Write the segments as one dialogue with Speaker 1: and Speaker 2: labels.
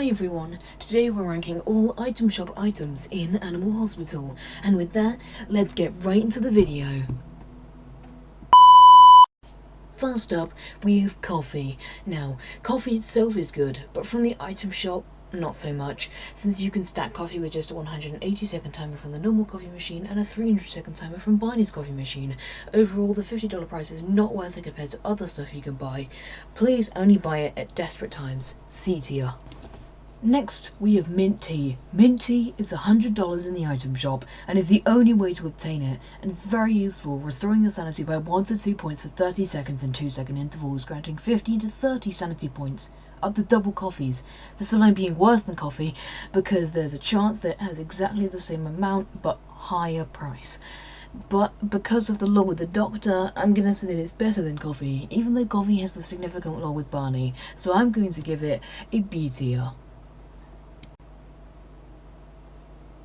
Speaker 1: Hi everyone, today we're ranking all item shop items in Animal Hospital, and with that, let's get right into the video. First up, we have coffee. Now, coffee itself is good, but from the item shop, not so much, since you can stack coffee with just a 180-second timer from the normal coffee machine and a 300-second timer from Barney's coffee machine. Overall, the $50 price is not worth it compared to other stuff you can buy. Please only buy it at desperate times. C tier. Next, we have mint tea. Mint tea is $100 in the item shop and is the only way to obtain it, and it's very useful, restoring your sanity by 1 to 2 points for 30 seconds in 2-second intervals, granting 15 to 30 sanity points, up to double coffees. This alone being worse than coffee because there's a chance that it has exactly the same amount but higher price. But because of the law with the doctor, I'm going to say that it's better than coffee, even though coffee has the significant law with Barney, so I'm going to give it a B tier.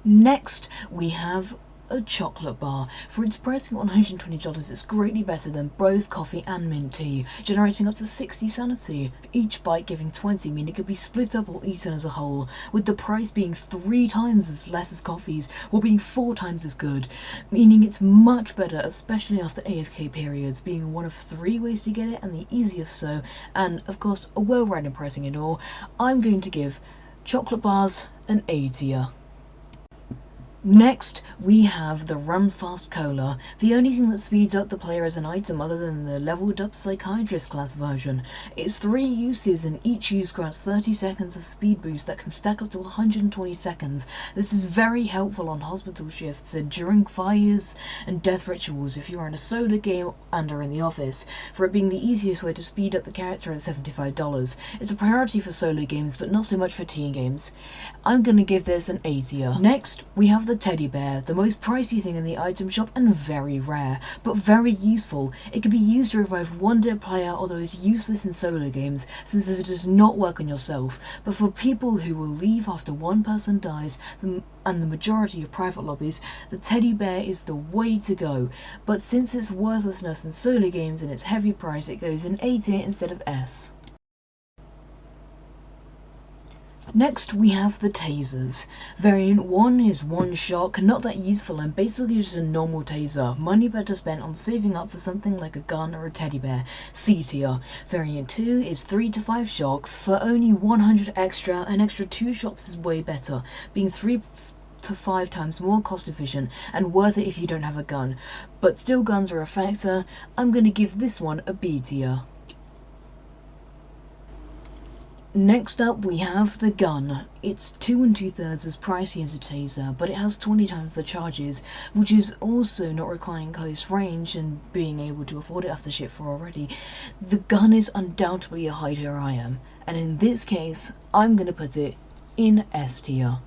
Speaker 1: Next, we have a chocolate bar. For its pricing at $120, it's greatly better than both coffee and mint tea, generating up to 60 sanity, each bite giving 20, meaning it could be split up or eaten as a whole, with the price being 3 times as less as coffee's, while being 4 times as good, meaning it's much better, especially after AFK periods, being one of 3 ways to get it and the easiest so, and of course a well-rounded pricing in all. I'm going to give chocolate bars an A tier. Next, we have the Run Fast Cola, the only thing that speeds up the player as an item other than the leveled up Psychiatrist class version. It's 3 uses and each use grants 30 seconds of speed boost that can stack up to 120 seconds. This is very helpful on hospital shifts and during fires and death rituals if you are in a solo game and are in the office, for it being the easiest way to speed up the character at $75. It's a priority for solo games but not so much for team games. I'm going to give this an A tier. Next, we have the teddy bear, the most pricey thing in the item shop and very rare, but very useful. It can be used to revive one dead player, although it's useless in solo games since it does not work on yourself, but for people who will leave after one person dies and the majority of private lobbies, the teddy bear is the way to go, but since its worthlessness in solo games and its heavy price, it goes in A tier instead of S. Next, we have the tasers. Variant 1 is one shot, not that useful and basically just a normal taser. Money better spent on saving up for something like a gun or a teddy bear. C tier. Variant 2 is 3 to 5 shots for only 100 extra. An extra 2 shots is way better, being 3 to 5 times more cost efficient and worth it if you don't have a gun. But still, guns are a factor. I'm going to give this one a B tier. Next up, we have the gun. It's 2 2/3 as pricey as a taser, but it has 20 times the charges, which is also not requiring close range and being able to afford it after shit 4 already. The gun is undoubtedly a high tier item, and in this case, I'm going to put it in S tier.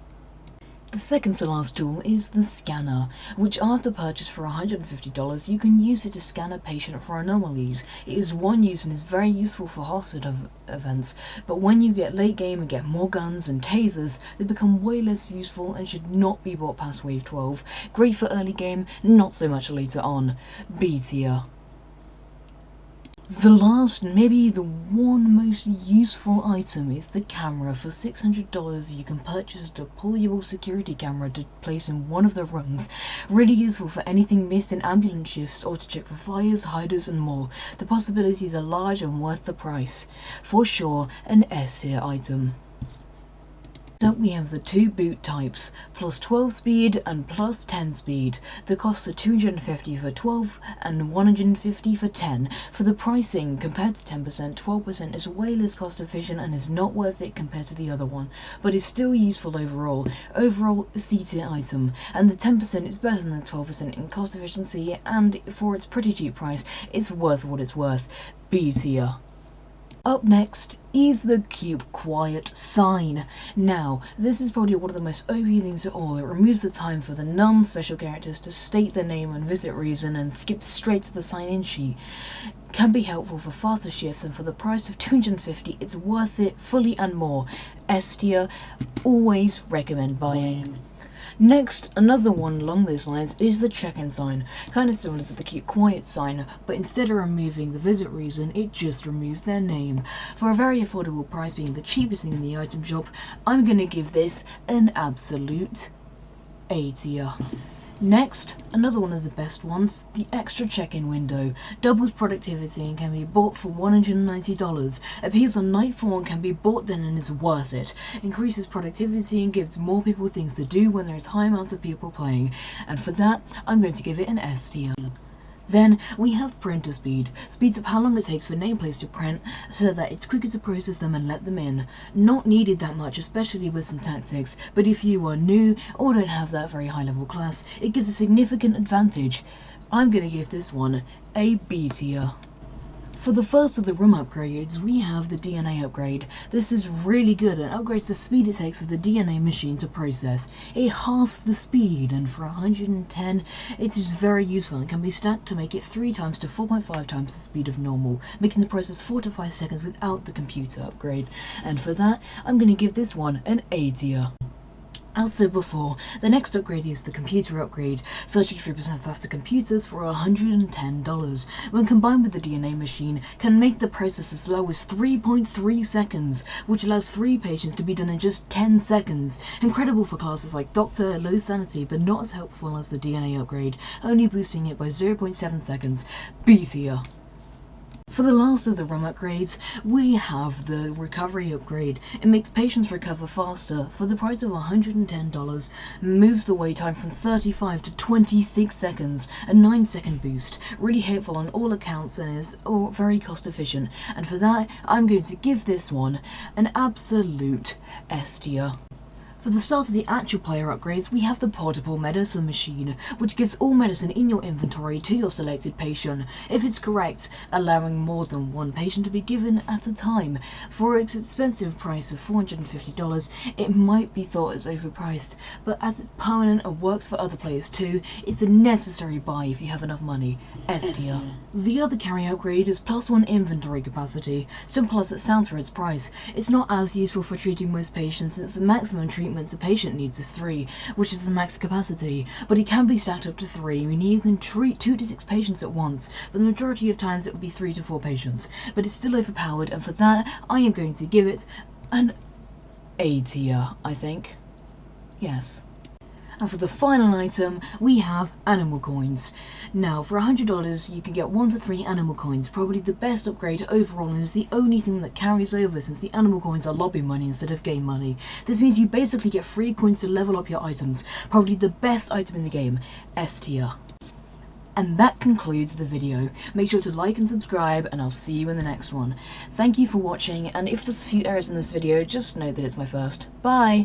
Speaker 1: The second to last tool is the scanner, which after purchase for $150 you can use it to scan a patient for anomalies. It is one use and is very useful for hospital events, but when you get late game and get more guns and tasers, they become way less useful and should not be bought past wave 12. Great for early game, not so much later on. B tier. The last, maybe the one most useful item is the camera. For $600 you can purchase a deployable security camera to place in one of the rooms. Really useful for anything missed in ambulance shifts or to check for fires, hiders and more. The possibilities are large and worth the price. For sure, an S tier item. Up we have the 2 boot types, plus 12 speed and plus 10 speed. The costs are $250 for 12 and $150 for 10. For the pricing, compared to 10%, 12% is way less cost efficient and is not worth it compared to the other one, but is still useful overall. Overall, a C tier item, and the 10% is better than the 12% in cost efficiency, and for its pretty cheap price, it's worth what it's worth. B tier. Up next is the Keep Quiet sign. Now, this is probably one of the most OP things of all. It removes the time for the non-special characters to state their name and visit reason and skip straight to the sign-in sheet. Can be helpful for faster shifts, and for the price of $250 it's worth it fully and more. S tier, always recommend buying. Next, another one along those lines is the check-in sign, kind of similar to the keep quiet sign, but instead of removing the visit reason, it just removes their name. For a very affordable price, being the cheapest thing in the item shop, I'm gonna give this an absolute A tier. Next, another one of the best ones, the extra check-in window. Doubles productivity and can be bought for $190. Appears on night 4 and can be bought then and is worth it. Increases productivity and gives more people things to do when there is high amounts of people playing. And for that, I'm going to give it an S tier. Then we have printer speed. Speeds up how long it takes for nameplates to print so that it's quicker to process them and let them in. Not needed that much, especially with some tactics, but if you are new or don't have that very high level class, it gives a significant advantage. I'm gonna give this one a B tier. For the first of the room upgrades, we have the DNA upgrade. This is really good and upgrades the speed it takes for the DNA machine to process. It halves the speed, and for 110, it is very useful and can be stacked to make it 3 times to 4.5 times the speed of normal, making the process 4 to 5 seconds without the computer upgrade. And for that, I'm going to give this one an A tier. As said before, the next upgrade is the computer upgrade, 33% faster computers for $110, when combined with the DNA machine, can make the process as low as 3.3 seconds, which allows 3 patients to be done in just 10 seconds. Incredible for classes like Doctor, Low Sanity, but not as helpful as the DNA upgrade, only boosting it by 0.7 seconds. B tier. For the last of the ROM upgrades, we have the recovery upgrade. It makes patients recover faster for the price of $110, moves the wait time from 35 to 26 seconds, a 9-second boost. Really helpful on all accounts and is very cost efficient. And for that, I'm going to give this one an absolute S tier. For the start of the actual player upgrades, we have the portable medicine machine, which gives all medicine in your inventory to your selected patient, if it's correct, allowing more than one patient to be given at a time. For its expensive price of $450, it might be thought as overpriced, but as it's permanent and works for other players too, it's a necessary buy if you have enough money. S tier. The other carry upgrade is +1 inventory capacity. Simple as it sounds for its price, it's not as useful for treating most patients since the maximum treatment a patient needs is 3, which is the max capacity, but it can be stacked up to 3, meaning you can treat 2 to 6 patients at once, but the majority of times it will be 3 to 4 patients, but it's still overpowered, and for that I am going to give it an A tier, I think. Yes. And for the final item, we have animal coins. Now, for $100, you can get 1 to 3 animal coins, probably the best upgrade overall, and is the only thing that carries over since the animal coins are lobby money instead of game money. This means you basically get free coins to level up your items, probably the best item in the game. S tier. And that concludes the video. Make sure to like and subscribe, and I'll see you in the next one. Thank you for watching, and if there's a few errors in this video, just note that it's my first. Bye!